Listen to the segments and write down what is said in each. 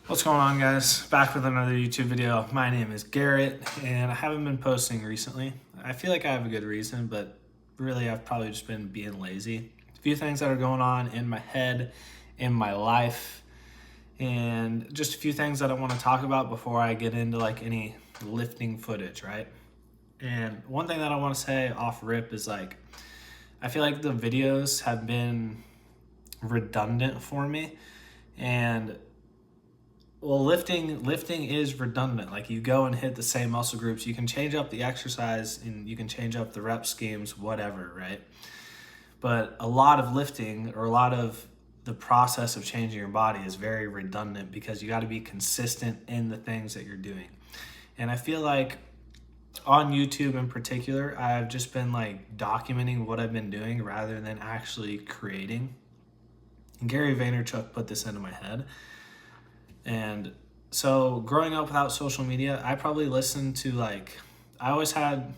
What's going on, guys? Back with another YouTube video. My name is Garrett and I haven't been posting recently. I feel like I have a good reason, but really I've probably just been being lazy. A few things that are going on in my head, in my life, and just a few things that I want to talk about before I get into like any lifting footage, right? And one thing that I want to say off rip is like, I feel like the videos have been redundant for me. And well, lifting is redundant. Like, you go and hit the same muscle groups. You can change up the exercise and you can change up the rep schemes, whatever, right? But a lot of lifting, or a lot of the process of changing your body, is very redundant because you got to be consistent in the things that you're doing. And I feel like on YouTube in particular, I've just been like documenting what I've been doing rather than actually creating. And Gary Vaynerchuk put this into my head. And so growing up without social media, I probably listened to I always had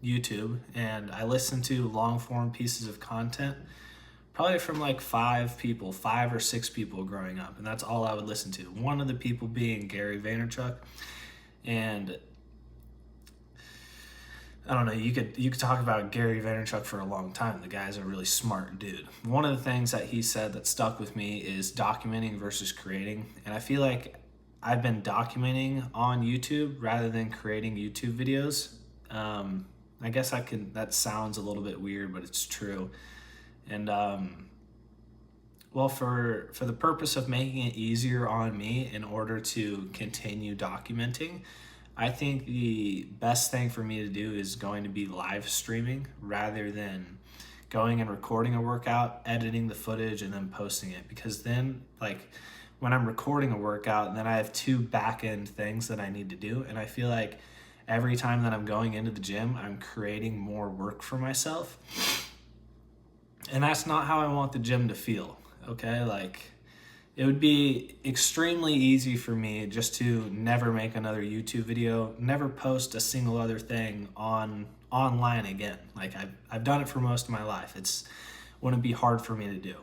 YouTube and I listened to long form pieces of content, probably from like five or six people growing up. And that's all I would listen to. One of the people being Gary Vaynerchuk. And I don't know, you could talk about Gary Vaynerchuk for a long time. The guy's a really smart dude. One of the things that he said that stuck with me is documenting versus creating. And I feel like I've been documenting on YouTube rather than creating YouTube videos. I guess that sounds a little bit weird, but it's true. And well, for the purpose of making it easier on me in order to continue documenting, I think the best thing for me to do is going to be live streaming rather than going and recording a workout, editing the footage, and then posting it. Because then, like, when I'm recording a workout, then I have two back end things that I need to do. And I feel like every time that I'm going into the gym, I'm creating more work for myself. And that's not how I want the gym to feel, okay? Like, it would be extremely easy for me just to never make another YouTube video, never post a single other thing online again. Like, I've done it for most of my life. Wouldn't be hard for me to do.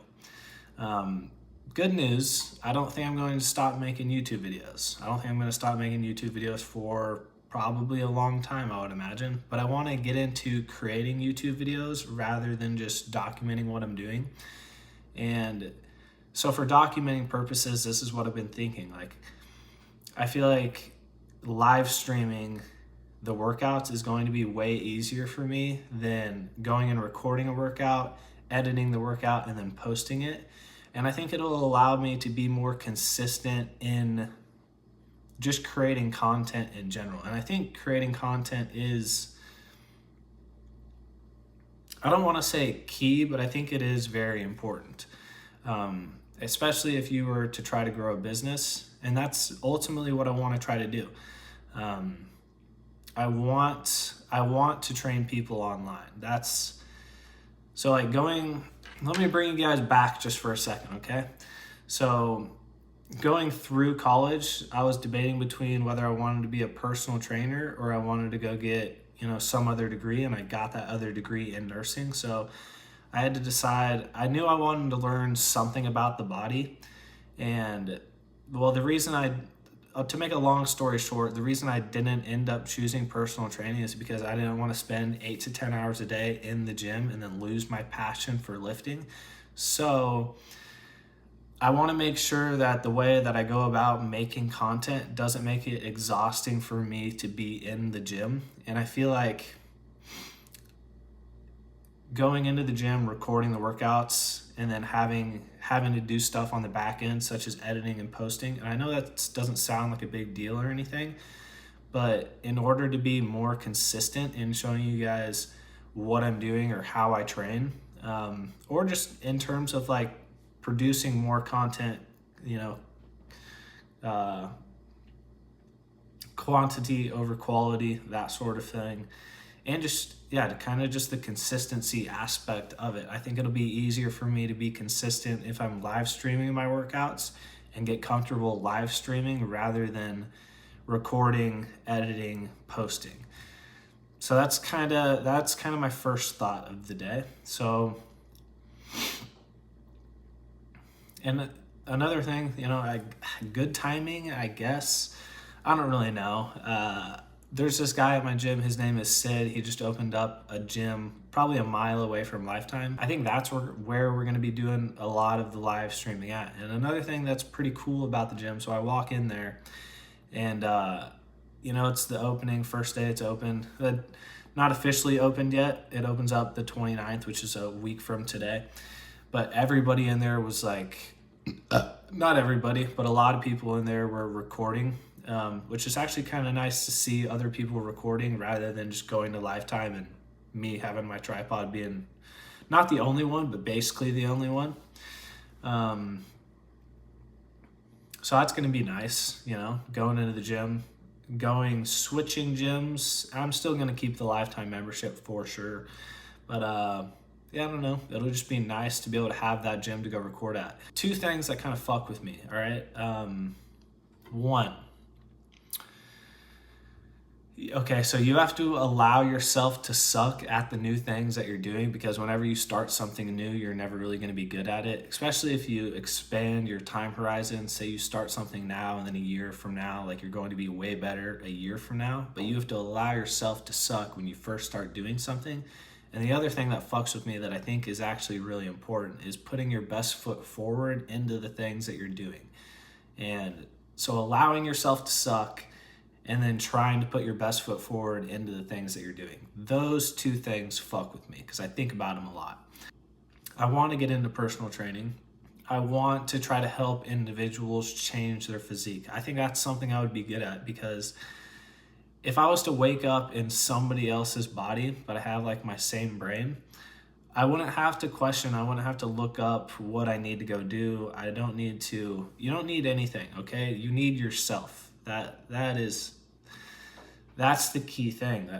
Good news, I don't think I'm going to stop making YouTube videos. I don't think I'm going to stop making YouTube videos for probably a long time, I would imagine. But I want to get into creating YouTube videos rather than just documenting what I'm doing. And so for documenting purposes, this is what I've been thinking. Like, I feel like live streaming the workouts is going to be way easier for me than going and recording a workout, editing the workout, and then posting it. And I think it'll allow me to be more consistent in just creating content in general. And I think creating content is, I don't want to say key, but I think it is very important. Especially if you were to try to grow a business. And that's ultimately what I want to try to do. I want to train people online. Let me bring you guys back just for a second, okay? So going through college, I was debating between whether I wanted to be a personal trainer or I wanted to go get, some other degree, and I got that other degree in nursing. So I had to decide. I knew I wanted to learn something about the body. And well, to make a long story short, the reason I didn't end up choosing personal training is because I didn't want to spend 8 to 10 hours a day in the gym and then lose my passion for lifting. So I want to make sure that the way that I go about making content doesn't make it exhausting for me to be in the gym. And I feel like going into the gym, recording the workouts, and then having to do stuff on the back end, such as editing and posting. And I know that doesn't sound like a big deal or anything, but in order to be more consistent in showing you guys what I'm doing or how I train, or just in terms of like producing more content, quantity over quality, that sort of thing. And just the consistency aspect of it. I think it'll be easier for me to be consistent if I'm live streaming my workouts and get comfortable live streaming rather than recording, editing, posting. So that's kind of my first thought of the day. So, and another thing, good timing, I guess. I don't really know. There's this guy at my gym. His name is Sid. He just opened up a gym probably a mile away from Lifetime. I think that's where we're going to be doing a lot of the live streaming at. And another thing that's pretty cool about the gym, so I walk in there and, it's the opening, first day it's open. Not officially opened yet. It opens up the 29th, which is a week from today. But everybody in there was like, not everybody, but a lot of people in there were recording, which is actually kind of nice to see other people recording rather than just going to Lifetime and me having my tripod being not the only one, but basically the only one. So that's going to be nice, going into the gym, switching gyms. I'm still going to keep the Lifetime membership for sure. But I don't know. It'll just be nice to be able to have that gym to go record at. Two things that kind of fuck with me, all right? One, okay, so you have to allow yourself to suck at the new things that you're doing, because whenever you start something new, you're never really going to be good at it, especially if you expand your time horizon. Say you start something now and then a year from now, like you're going to be way better a year from now, but you have to allow yourself to suck when you first start doing something. And the other thing that fucks with me that I think is actually really important is putting your best foot forward into the things that you're doing. And so allowing yourself to suck and then trying to put your best foot forward into the things that you're doing. Those two things fuck with me because I think about them a lot. I want to get into personal training. I want to try to help individuals change their physique. I think that's something I would be good at, because if I was to wake up in somebody else's body, but I have like my same brain, I wouldn't have to question. I wouldn't have to look up what I need to go do. You don't need anything, okay? You need yourself. That's the key thing.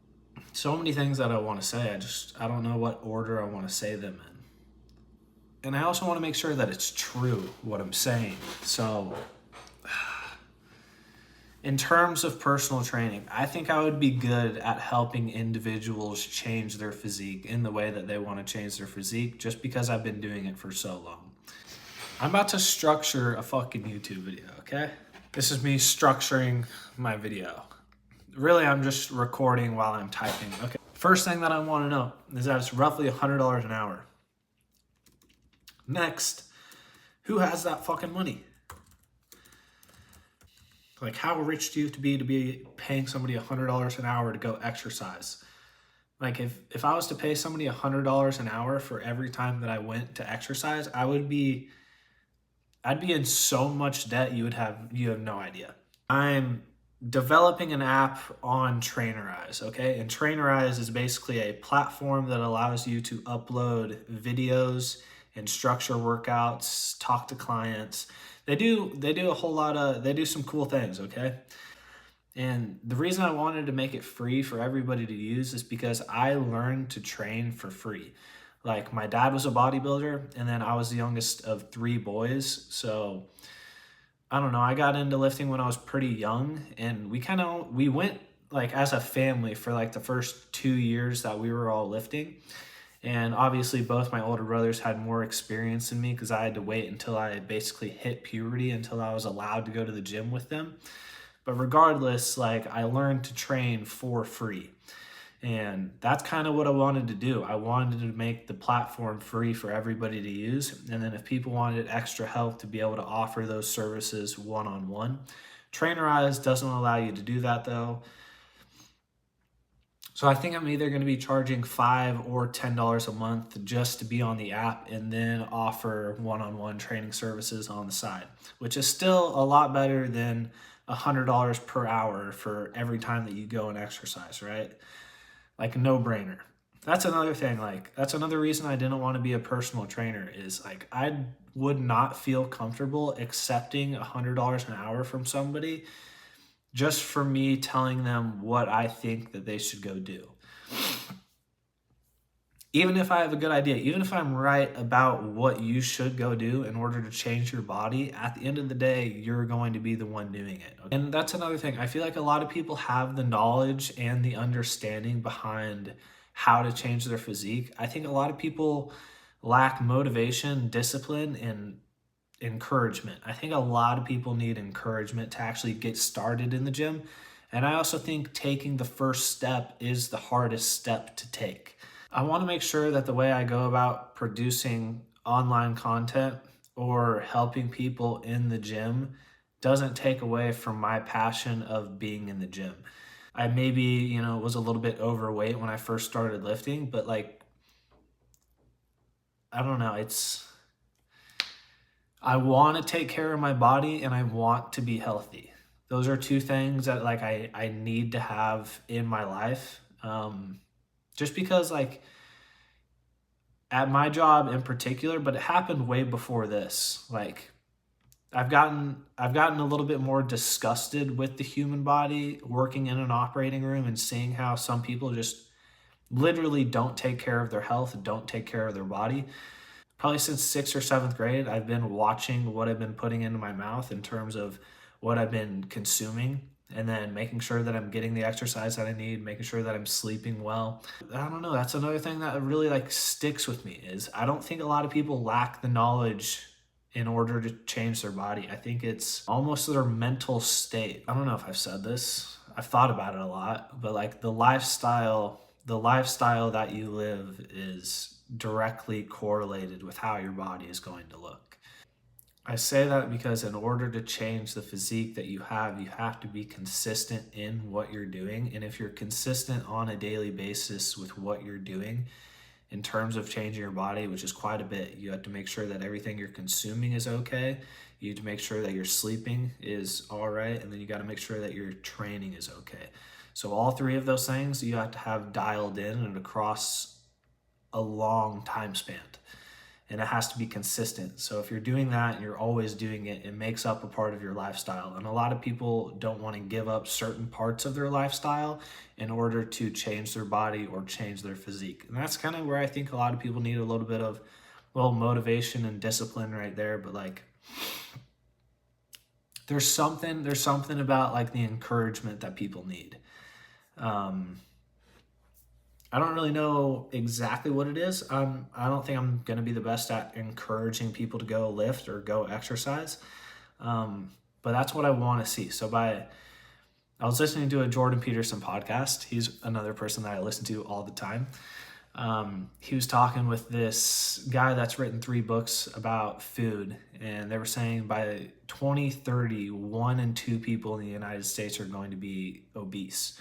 So many things that I want to say, I don't know what order I want to say them in. And I also want to make sure that it's true what I'm saying. So in terms of personal training, I think I would be good at helping individuals change their physique in the way that they want to change their physique, just because I've been doing it for so long. I'm about to structure a fucking YouTube video, okay? This is me structuring my video. Really, I'm just recording while I'm typing. Okay. First thing that I want to know is that it's roughly $100 an hour. Next, who has that fucking money? Like, how rich do you have to be paying somebody $100 an hour to go exercise? Like, if I was to pay somebody $100 an hour for every time that I went to exercise, I'd be in so much debt you have no idea. I'm developing an app on Trainerize, okay? And Trainerize is basically a platform that allows you to upload videos and structure workouts, talk to clients. They do some cool things, okay? And the reason I wanted to make it free for everybody to use is because I learned to train for free. Like, my dad was a bodybuilder, and then I was the youngest of 3 boys, so I don't know, I got into lifting when I was pretty young, and we went like as a family for like the first 2 years that we were all lifting. And obviously both my older brothers had more experience than me, because I had to wait until I basically hit puberty until I was allowed to go to the gym with them. But regardless, like, I learned to train for free. And that's kind of what I wanted to do. I wanted to make the platform free for everybody to use. And then if people wanted extra help, to be able to offer those services one-on-one. Trainerize doesn't allow you to do that though. So I think I'm either going to be charging $5 or $10 a month just to be on the app, and then offer one-on-one training services on the side, which is still a lot better than $100 per hour for every time that you go and exercise, right? Like, a no-brainer. That's another thing. Like, that's another reason I didn't want to be a personal trainer, is like, I would not feel comfortable accepting $100 an hour from somebody just for me telling them what I think that they should go do. Even if I have a good idea, even if I'm right about what you should go do in order to change your body, at the end of the day, you're going to be the one doing it. Okay? And that's another thing. I feel like a lot of people have the knowledge and the understanding behind how to change their physique. I think a lot of people lack motivation, discipline, and encouragement. I think a lot of people need encouragement to actually get started in the gym. And I also think taking the first step is the hardest step to take. I want to make sure that the way I go about producing online content or helping people in the gym doesn't take away from my passion of being in the gym. I maybe, was a little bit overweight when I first started lifting, but like, I don't know, I want to take care of my body and I want to be healthy. Those are two things that like I need to have in my life. Just because like at my job in particular, but it happened way before this. Like I've gotten a little bit more disgusted with the human body working in an operating room and seeing how some people just literally don't take care of their health, don't take care of their body. Probably since 6th or 7th grade, I've been watching what I've been putting into my mouth in terms of what I've been consuming, and then making sure that I'm getting the exercise that I need, making sure that I'm sleeping well. I don't know, that's another thing that really like sticks with me is I don't think a lot of people lack the knowledge in order to change their body. I think it's almost their mental state. I don't know if I've said this. I've thought about it a lot, but like the lifestyle that you live is directly correlated with how your body is going to look. I say that because in order to change the physique that you have to be consistent in what you're doing. And if you're consistent on a daily basis with what you're doing in terms of changing your body, which is quite a bit, you have to make sure that everything you're consuming is okay. You have to make sure that your sleeping is all right. And then you got to make sure that your training is okay. So all three of those things you have to have dialed in and across a long time span. And it has to be consistent. So if you're doing that and you're always doing it, it makes up a part of your lifestyle. And a lot of people don't want to give up certain parts of their lifestyle in order to change their body or change their physique. And that's kind of where I think a lot of people need a little bit of, well, motivation and discipline right there. But like, there's something about like the encouragement that people need. I don't really know exactly what it is. I don't think I'm going to be the best at encouraging people to go lift or go exercise. But that's what I want to see. I was listening to a Jordan Peterson podcast. He's another person that I listen to all the time. He was talking with this guy that's written 3 books about food. And they were saying by 2030, 1 in 2 people in the United States are going to be obese.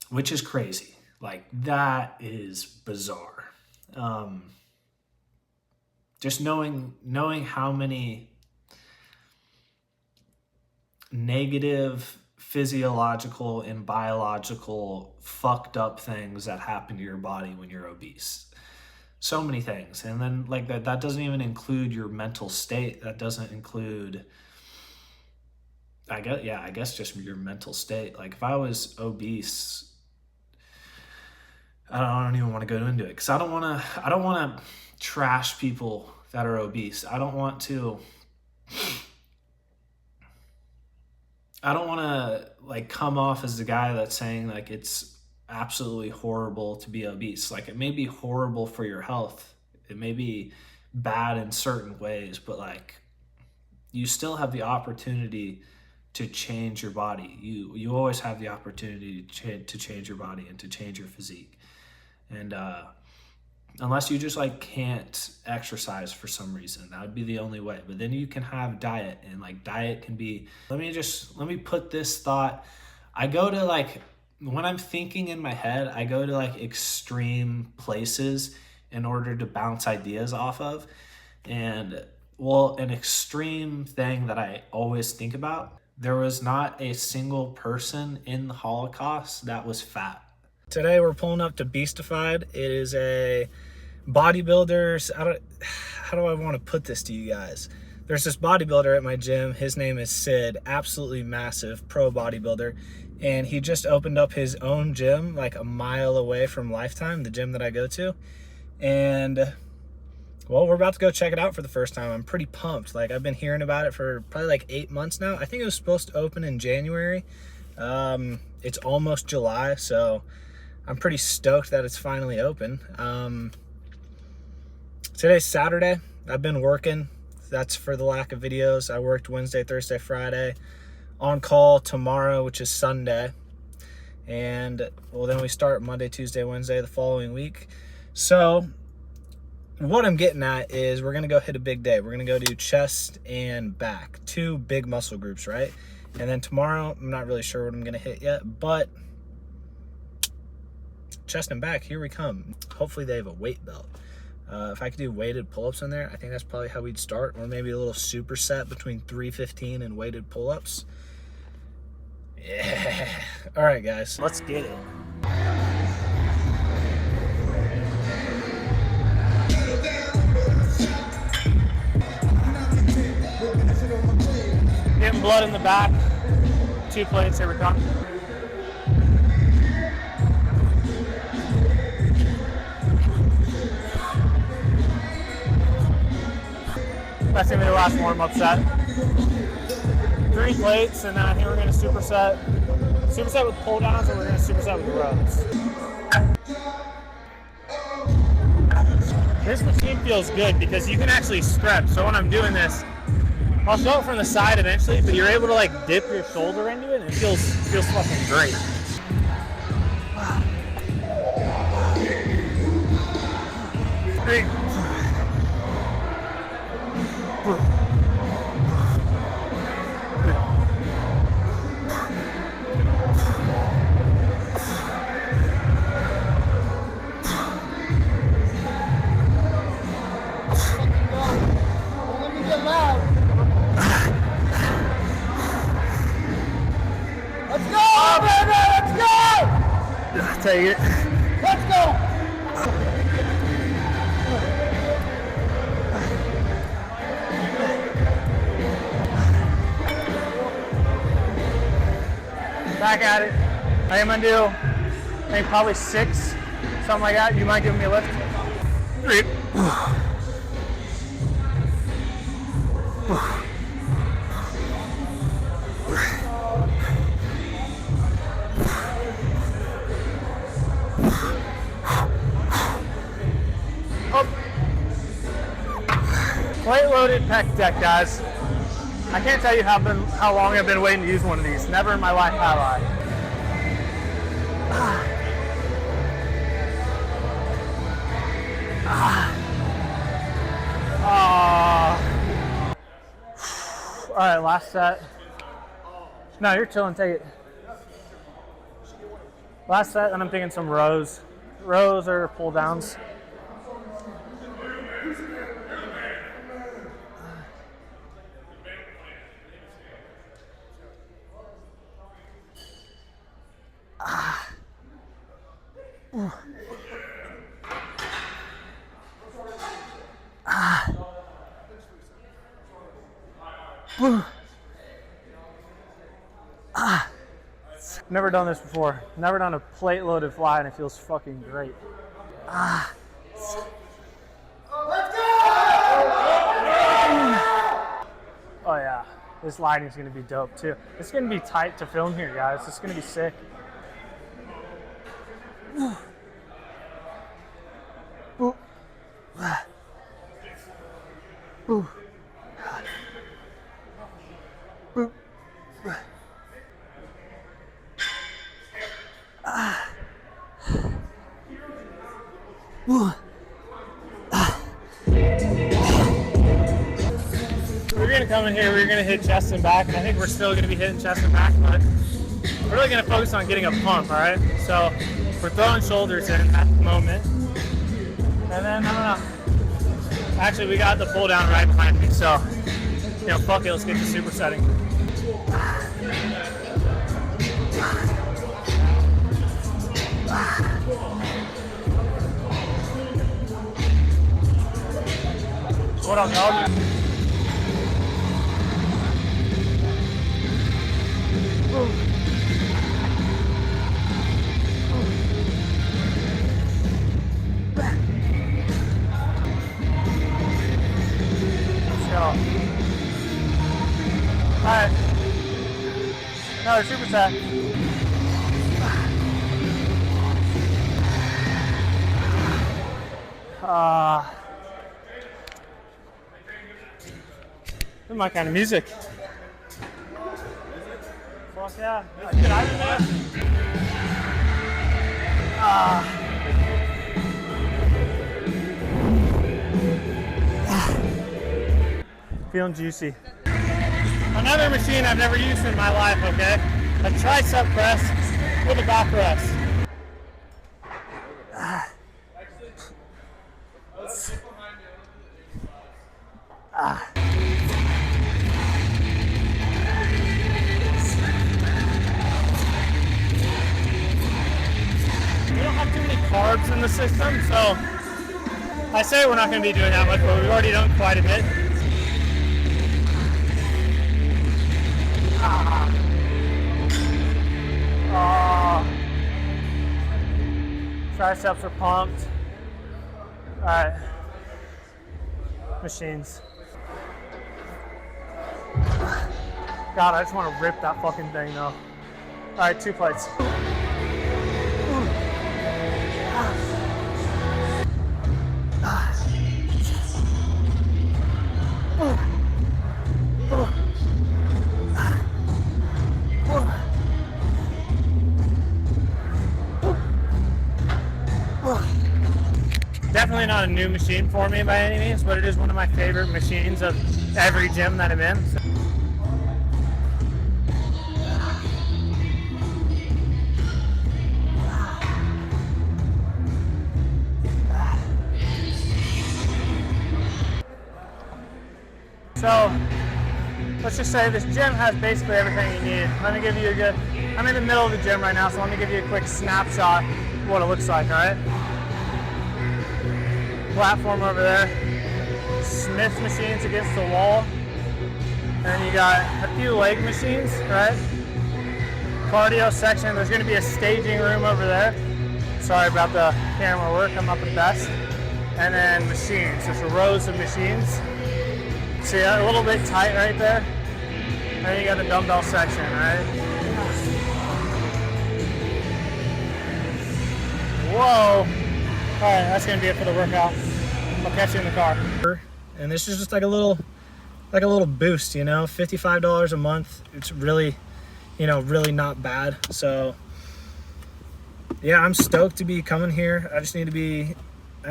Which is crazy. Like, that is bizarre. Just knowing how many negative physiological and biological fucked up things that happen to your body when you're obese. So many things. And then like that doesn't even include your mental state. That doesn't include, I guess just your mental state. Like if I was obese, I don't even want to go into it because I don't want to trash people that are obese. I don't want to like come off as the guy that's saying like it's absolutely horrible to be obese. Like it may be horrible for your health. It may be bad in certain ways, but like you still have the opportunity to change your body. You always have the opportunity to change your body and to change your physique. And unless you just like can't exercise for some reason, that would be the only way. But then you can have diet, and like diet can be, let me put this thought. I go to like, when I'm thinking in my head, I go to like extreme places in order to bounce ideas off of. And well, an extreme thing that I always think about, there was not a single person in the Holocaust that was fat. Today we're pulling up to Beastified. It is a bodybuilder's, how do I want to put this to you guys? There's this bodybuilder at my gym. His name is Sid, absolutely massive pro bodybuilder. And he just opened up his own gym like a mile away from Lifetime, the gym that I go to. And well, we're about to go check it out for the first time. I'm pretty pumped. Like I've been hearing about it for probably like 8 months now. I think it was supposed to open in January. It's almost July, so I'm pretty stoked that it's finally open. Today's Saturday. I've been working. That's for the lack of videos. I worked Wednesday, Thursday, Friday. On call tomorrow, which is Sunday. And, well, then we start Monday, Tuesday, Wednesday the following week. So what I'm getting at is we're going to go hit a big day. We're going to go do chest and back. 2 big muscle groups, right? And then tomorrow, I'm not really sure what I'm going to hit yet, but chest and back, here we come. Hopefully they have a weight belt. If I could do weighted pull-ups in there, I think that's probably how we'd start, or maybe a little superset between 315 and weighted pull-ups. Yeah. All right, guys, let's get it. Getting blood in the back. 2 plates, here we come. That's gonna be the last warm-up set. 3 plates, and then I think we're gonna superset with pull downs, and we're gonna superset with rows. This machine feels good because you can actually stretch. So when I'm doing this, I'll show it from the side eventually, but you're able to like dip your shoulder into it, and it feels fucking great. Great. Take it. Let's go! Back at it. I am gonna do, I think probably 6, something like that. You mind giving me a lift? 3. Plate loaded pec deck, guys. I can't tell you how long I've been waiting to use one of these. Never in my life have I. All right, last set. No, you're chilling. Take it. Last set, and I'm thinking some rows. Rows or pull downs. Never done this before. Never done a plate loaded fly, and it feels fucking great. Let's go! Oh yeah, this lighting's gonna be dope too. It's gonna be tight to film here, guys. It's gonna be sick. Ooh. Ooh. Ooh. We're gonna come in here, we're gonna hit chest and back, and I think we're still gonna be hitting chest and back, but we're really gonna focus on getting a pump, all right? So we're throwing shoulders in at the moment. And then, I don't know. Actually, we got the pull down right behind me, so, you know, fuck it, let's get to supersetting. What up, dog? Alright. Another superset. This is my kind of music. Fuck yeah. Let's get out of there. Feeling juicy. Another machine I've never used in my life, okay? A tricep press with a back rest. We don't have too many carbs in the system, so I say we're not going to be doing that much, but we've already done quite a bit. Triceps are pumped. Alright. Machines. God, I just want to rip that fucking thing though. Alright, 2 plates. Definitely not a new machine for me by any means, but it is one of my favorite machines of every gym that I'm in. So let's just say this gym has basically everything you need. Let me give you a good, I'm in the middle of the gym right now, so let me give you a quick snapshot of what it looks like, all right? Platform over there, Smith machines against the wall, and then you got a few leg machines, right? Cardio section, there's gonna be a staging room over there. Sorry about the camera work, I'm not the best. And then machines, just rows of machines. See, a little bit tight right there. And then you got the dumbbell section, right? Whoa! All right, that's gonna be it for the workout. I'll catch you in the car. And this is just like a little boost, you know, $55 a month. It's really, you know, really not bad. So yeah, I'm stoked to be coming here. I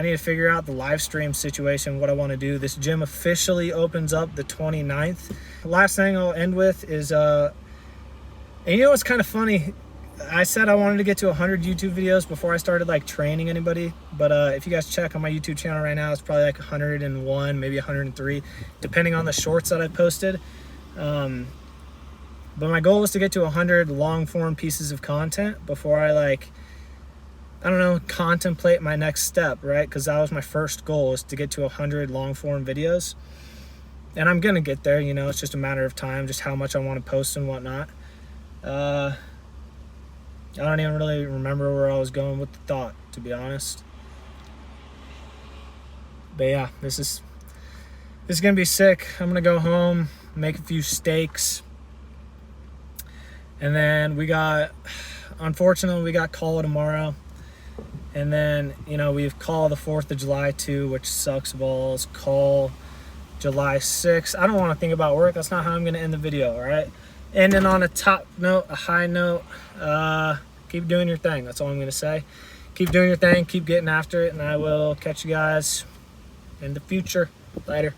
need to figure out the live stream situation, what I want to do. This gym officially opens up the 29th. The last thing I'll end with is, and you know what's kind of funny? I said I wanted to get to 100 YouTube videos before I started like training anybody. But if you guys check on my YouTube channel right now, it's probably like 101, maybe 103, depending on the shorts that I posted. But my goal was to get to 100 long form pieces of content before I contemplate my next step, right? Because that was my first goal, is to get to 100 long form videos. And I'm gonna get there, you know, it's just a matter of time, just how much I want to post and whatnot. I don't even really remember where I was going with the thought, to be honest. But yeah, this is gonna be sick. I'm gonna go home, make a few steaks, and then unfortunately we got call tomorrow. And then, you know, we've call the 4th of July too, which sucks balls. Call July 6th. I don't want to think about work. That's not how I'm going to end the video, all right? Ending on a top note, a high note. Keep doing your thing. That's all I'm going to say. Keep doing your thing. Keep getting after it. And I will catch you guys in the future. Later.